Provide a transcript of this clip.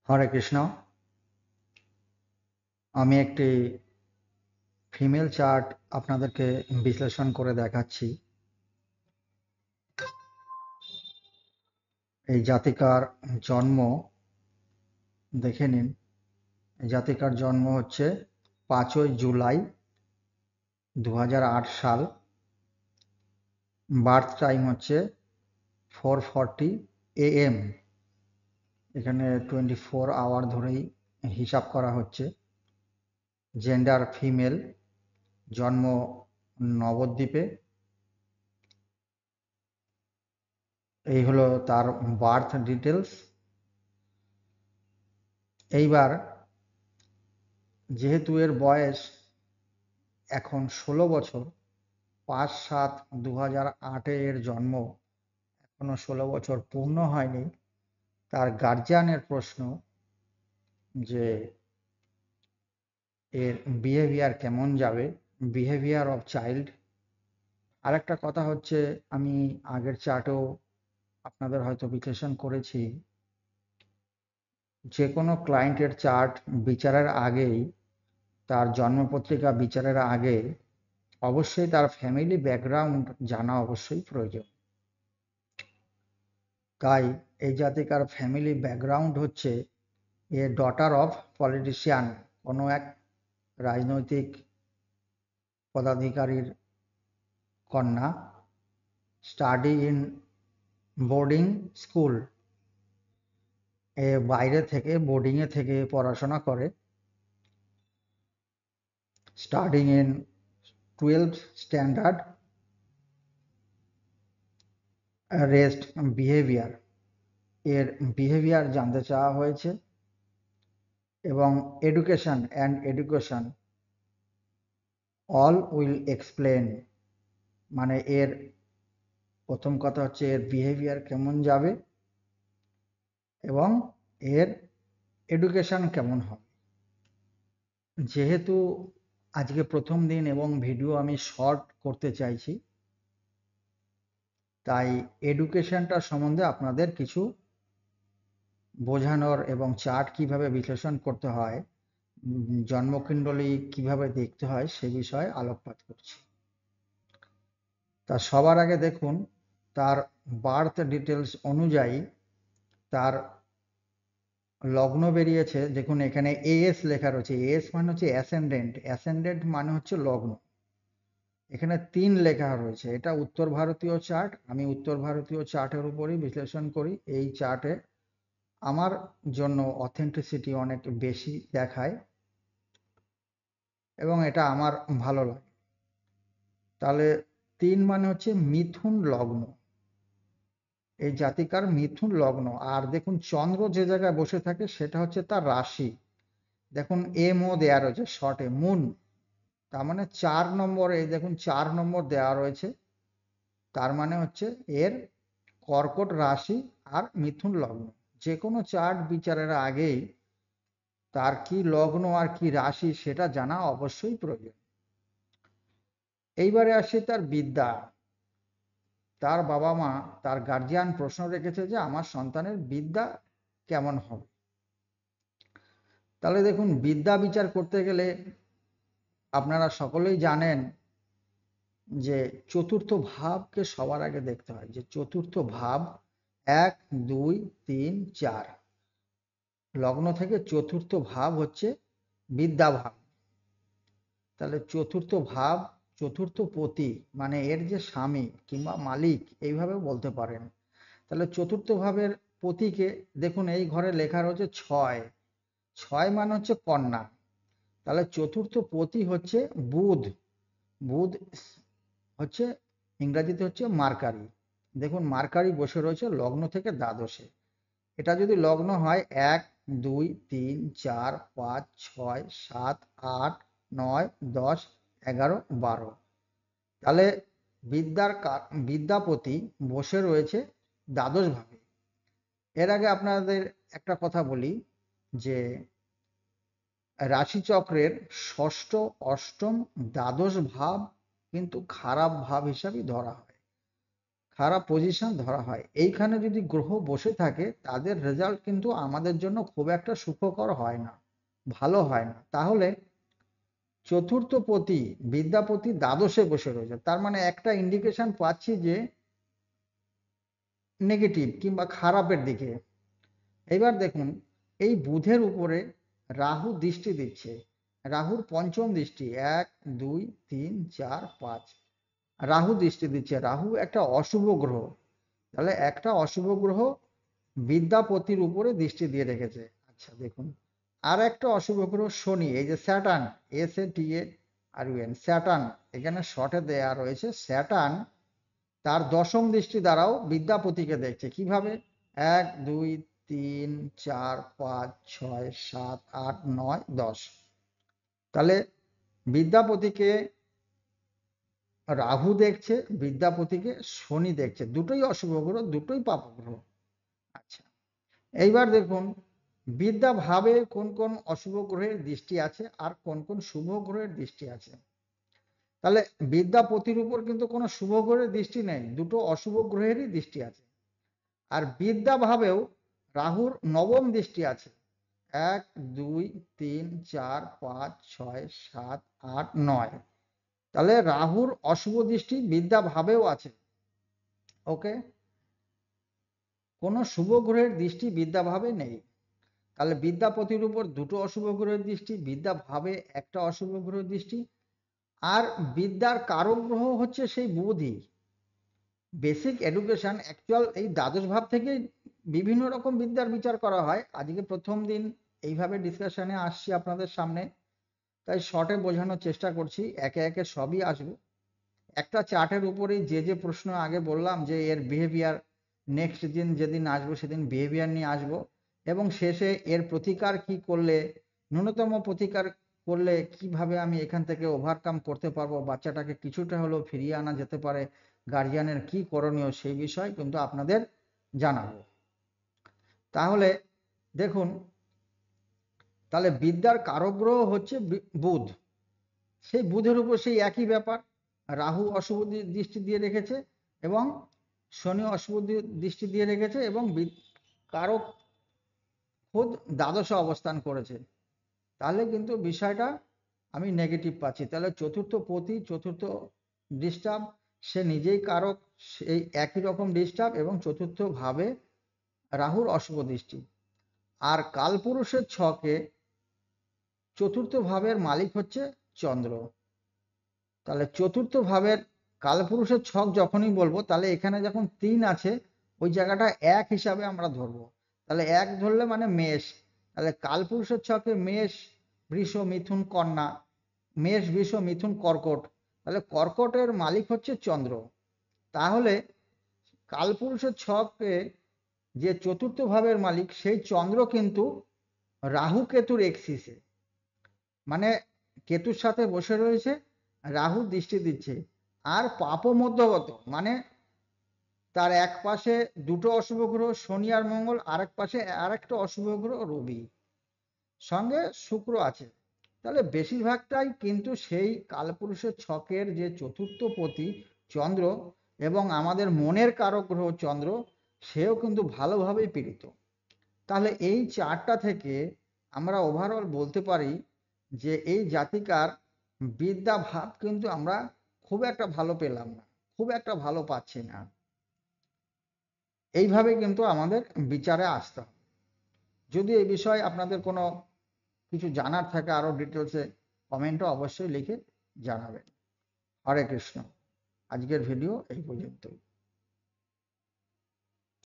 হরে কৃষ্ণ। আমি একটি female chart আপনাদেরকে বিশ্লেষণ করে দেখাচ্ছি। এই জাতিকার জন্ম দেখে নিন। এই জাতিকার জন্ম হচ্ছে 5ই জুলাই 2008 সাল। বার্থ টাইম হচ্ছে 4:40 AM। এখানে 24 আওয়ার ধরেই হিসাব করা হচ্ছে। জেন্ডার ফিমেল, জন্ম নবদ্বীপে। এই হলো তার বার্থ ডিটেলস। এইবার যেহেতু এর বয়স এখন 16 বছর, 5/7/2008 এর জন্ম, এখনো 16 বছর পূর্ণ হয়নি। তার গার্জিয়ানের প্রশ্ন যে এর বিহেভিয়ার কেমন যাবে, বিহেভিয়ার অফ চাইল্ড। আরেকটা কথা হচ্ছে, আমি আগের চার্টেও আপনাদের হয়তো বিশ্লেষণ করেছি, যে কোনো ক্লায়েন্টের চার্ট বিচারের আগেই, তার জন্মপত্রিকা বিচারের আগে অবশ্যই তার ফ্যামিলি ব্যাকগ্রাউন্ড জানা অবশ্যই প্রয়োজন। তাই এই জাতিকার ফ্যামিলি ব্যাকগ্রাউন্ড হচ্ছে এ ডটার অফ পলিটিশিয়ান, কোনো এক রাজনৈতিক পদাধিকারীর কন্যা। স্টাডি ইন বোর্ডিং স্কুল, এ বাইরে থেকে বোর্ডিংয়ে থেকে পড়াশোনা করে। Studying in 12th standard. Rest behaviour, এর বিহেভিয়ার জানতে চাওয়া হয়েছে। এবং education and education all will explain, মানে এর প্রথম কথা হচ্ছে এর বিহেভিয়ার কেমন যাবে এবং এর এডুকেশন কেমন হবে। যেহেতু আজকে প্রথম দিন এবং ভিডিও আমি শর্ট করতে চাইছি, তাই এডুকেশনটা সম্বন্ধে আপনাদের কিছু বোঝানোর এবং চার্ট কিভাবে বিশ্লেষণ করতে হয়, জন্মকুণ্ডলী কিভাবে দেখতে হয় সে বিষয়ে আলোকপাত করছি। তা সবার আগে দেখুন, তার বার্থ ডিটেলস অনুযায়ী তার লগ্ন বেরিয়েছে। দেখুন এখানে এএস লেখা রয়েছে। এএস মানে হচ্ছে অ্যাসেন্ডেন্ট, অ্যাসেন্ডেন্ট মানে হচ্ছে লগ্ন। এখানে 3 লেখা রয়েছে। এটা উত্তর ভারতীয় চার্ট। আমি উত্তর ভারতীয় চার্টের উপরই বিশ্লেষণ করি। এই চার্টে আমার জন্য অথেন্টিসিটি অনেক বেশি দেখায় এবং এটা আমার ভালো লাগে। তাহলে 3 মানে হচ্ছে মিথুন লগ্ন। এই জাতিকার মিথুন লগ্ন। আর দেখুন চন্দ্র যে জায়গায় বসে থাকে সেটা হচ্ছে তার রাশি। দেখুন এমও দেয়া রয়েছে শর্টে, মুন। তার মানে 4 নম্বর, এই দেখুন 4 নম্বর দেওয়া রয়েছে। তার মানে হচ্ছে এর কর্কট রাশি আর মিথুন লগ্ন। যে কোনো চার্ট বিচারের আগেই তার কি লগ্ন আর কি রাশি সেটা জানা অবশ্যই প্রয়োজন। এইবারে আসি তার বিদ্যা। তার বাবা মা, তার গার্জিয়ান প্রশ্ন রেখেছে যে আমার সন্তানের বিদ্যা কেমন হবে। তাহলে দেখুন, বিদ্যা বিচার করতে গেলে আপনারা সকলেই জানেন যে চতুর্থ ভাবকে সবার আগে দেখতে হয়। যে চতুর্থ ভাব 1, 2, 3, 4, লগ্ন থেকে চতুর্থ ভাব হচ্ছে বিদ্যা ভাব। তাহলে চতুর্থ ভাব, চতুর্থ পতি মানে এর যে স্বামী কিংবা মালিক, এইভাবে বলতে পারেন। তাহলে চতুর্থ ভাবের পতিকে দেখুন এই ঘরে লেখা রয়েছে 6। 6 মানে হচ্ছে কন্যা। তাহলে চতুর্থ পতি হচ্ছে বুধ। বুধ হচ্ছে ইংরাজিতে হচ্ছে মার্কারি। দেখুন মার্কারি বসে রয়েছে লগ্ন থেকে দ্বাদশে। এটা যদি লগ্ন হয় 1, 2, 3, 4, 5, 6, 7, 8, 9, 10, 11, 12, তাহলে বিদ্যাপতি বসে রয়েছে দ্বাদশ ভাবে। এর আগে আপনাদের একটা কথা বলি যে রাশিচক্রের ষষ্ঠ, অষ্টম, দ্বাদশ ভাব কিন্তু খারাপ ভাব হিসাবে ধরা হয়। খারাপ পজিশন ধরা হয়। এইখানে যদি গ্রহ বসে থাকে তাদের রেজাল্ট কিন্তু আমাদের জন্য খুব একটা সুখকর হয় না, ভালো হয় না। তাহলে চতুর্থ পতি বিদ্যাপতি দ্বাদশে বসে রয়েছে, তার মানে একটা ইন্ডিকেশন পাচ্ছি যে নেগেটিভ কিংবা খারাপের দিকে। এবার দেখুন এই বুধের উপরে রাহু দৃষ্টি দিচ্ছে, রাহুর পঞ্চম দৃষ্টি, 1 2 3 4 5, রাহু দৃষ্টি দিচ্ছে। রাহু একটা অশুভ গ্রহ, তাহলে একটা অশুভ গ্রহ বিদ্যাপতির উপরে দৃষ্টি দিয়ে রেখেছে। আচ্ছা দেখুন আর একটা অশুভ গ্রহ শনি, এই যে স্যাটার্ন, SATARUN স্যাটার্ন, এখানে শর্টে দেয়া রয়েছে স্যাটার্ন, তার দশম দৃষ্টি দ্বারাও বিদ্যাপতিকে দেখছে। কিভাবে? 1 2 3 4 5 6 7 8 9 10, তাহলে বিদ্যাপতিকে রাহু দেখছে, বিদ্যাপতিকে শনি দেখছে, দুটোই অশুভ গ্রহ, দুটোই পাপ গ্রহ। আচ্ছা এইবার দেখুন বিদ্যা ভাবে কোন কোন অশুভ গ্রহের দৃষ্টি আছে আর কোন কোন শুভ গ্রহের দৃষ্টি আছে। তাহলে বিদ্যাপতির উপর কিন্তু কোনো শুভ গ্রহের দৃষ্টি নেই, দুটো অশুভ গ্রহেরই দৃষ্টি আছে। আর বিদ্যা ভাবেও রাহুর নবম দৃষ্টি আছে, 1 2 3 4 5 6 7 8 9, তাহলে রাহুর অশুভ দৃষ্টি বিদ্যা ভাবেও আছে। ওকে, কোনো শুভ গ্রহের দৃষ্টি বিদ্যা ভাবে নেই। তাহলে বিদ্যাপতির উপর দুটো অশুভ গ্রহের দৃষ্টি, বিদ্যা ভাবে একটা অশুভ গ্রহের দৃষ্টি, আর বিদ্যার কারক গ্রহ হচ্ছে সেই বুধই। বেসিক এডুকেশন অ্যাকচুয়াল এই দ্বাদশ ভাব থেকে বিভিন্ন রকম বিদ্যার বিচার করা হয়। আজকে প্রথম দিন এইভাবে ডিসকাশনে আসছি আপনাদের সামনে, তাই শর্টে বোঝানোর চেষ্টা করছি, একে একে সবই আসবে। একটা চার্টের উপরেই যে যে প্রশ্ন আগে বললাম যে এর বিহেভিয়ার, নেক্সট দিন যেদিন আসবো সেদিন বিহেভিয়ার নিয়ে আসবো, এবং শেষে এর প্রতিকার কি করলে, ন্যূনতম প্রতিকার করলে কিভাবে আমি এখান থেকে ওভারকাম করতে পারবো, বাচ্চাটাকে কিছুটা হলেও ফিরিয়ে আনা যেতে পারে, গার্জিয়ানের কি করণীয় সেই বিষয় কিন্তু আপনাদের জানাবো। তাহলে দেখুন, তাহলে বিদ্যার কারক গ্রহ হচ্ছে বুধ, সেই বুধের উপর সেই একই ব্যাপার, রাহু অশুভ দৃষ্টি দিয়ে রেখেছে এবং শনি অশুভ দৃষ্টি দিয়ে রেখেছে, এবং কারক খোদ দ্বাদশে অবস্থান করেছে। তাহলে কিন্তু বিষয়টা আমি নেগেটিভ পাচ্ছি। তাহলে চতুর্থ পতি, চতুর্থ ডিস্টার্ব, সে নিজেই কারক, সেই একই রকম ডিস্টার্ব, এবং চতুর্থ ভাবে রাহুর অশুভ দৃষ্টি। আর কালপুরুষের ছকে চতুর্থ ভাবের মালিক হচ্ছে চন্দ্র। তাহলে চতুর্থ ভাবের কালপুরুষের ছক যখনই বলবো, তাহলে এখানে যখন 3 আছে ওই জায়গাটা 1 হিসাবে আমরা ধরবো। তাহলে 1 ধরলে মানে মেষ, তাহলে কালপুরুষের ছকে মেষ, বৃষ, মিথুন, কন্যা, মেষ, বৃষ, মিথুন, কর্কট, তাহলে কর্কটের মালিক হচ্ছে চন্দ্র। তাহলে কালপুরুষের ছকে যে চতুর্থ ভাবের মালিক সেই চন্দ্র কিন্তু রাহু কেতুর এক্সিসে, মানে কেতুর সাথে বসে রয়েছে, রাহু দৃষ্টি দিচ্ছে। আর পাপ মধ্যগত, মানে তার এক পাশে দুটো অশুভ গ্রহ শনি আর মঙ্গল, আরেক পাশে আরেকটা অশুভ গ্রহ রবি, সঙ্গে শুক্র আছে। তাহলে বেশিরভাগটাই কিন্তু সেই কালপুরুষের ছকের যে চতুর্থ পতি চন্দ্র এবং আমাদের মনের কারক গ্রহ চন্দ্র, সেও কিন্তু ভালোভাবেই পীড়িত। তাহলে এই চারটা থেকে আমরা ওভারঅল বলতে পারি যে এই জাতিকার বিদ্যা ভাব কিন্তু আমরা খুব একটা ভালো পেলাম না, খুব একটা ভালো পাচ্ছি না। এইভাবে কিন্তু আমাদের বিচারে আসতে হবে। যদি এই বিষয়ে আপনাদের কোনো কিছু জানার থাকে আরো ডিটেলসে, কমেন্টও অবশ্যই লিখে জানাবেন। হরে কৃষ্ণ। আজকের ভিডিও এই পর্যন্তই।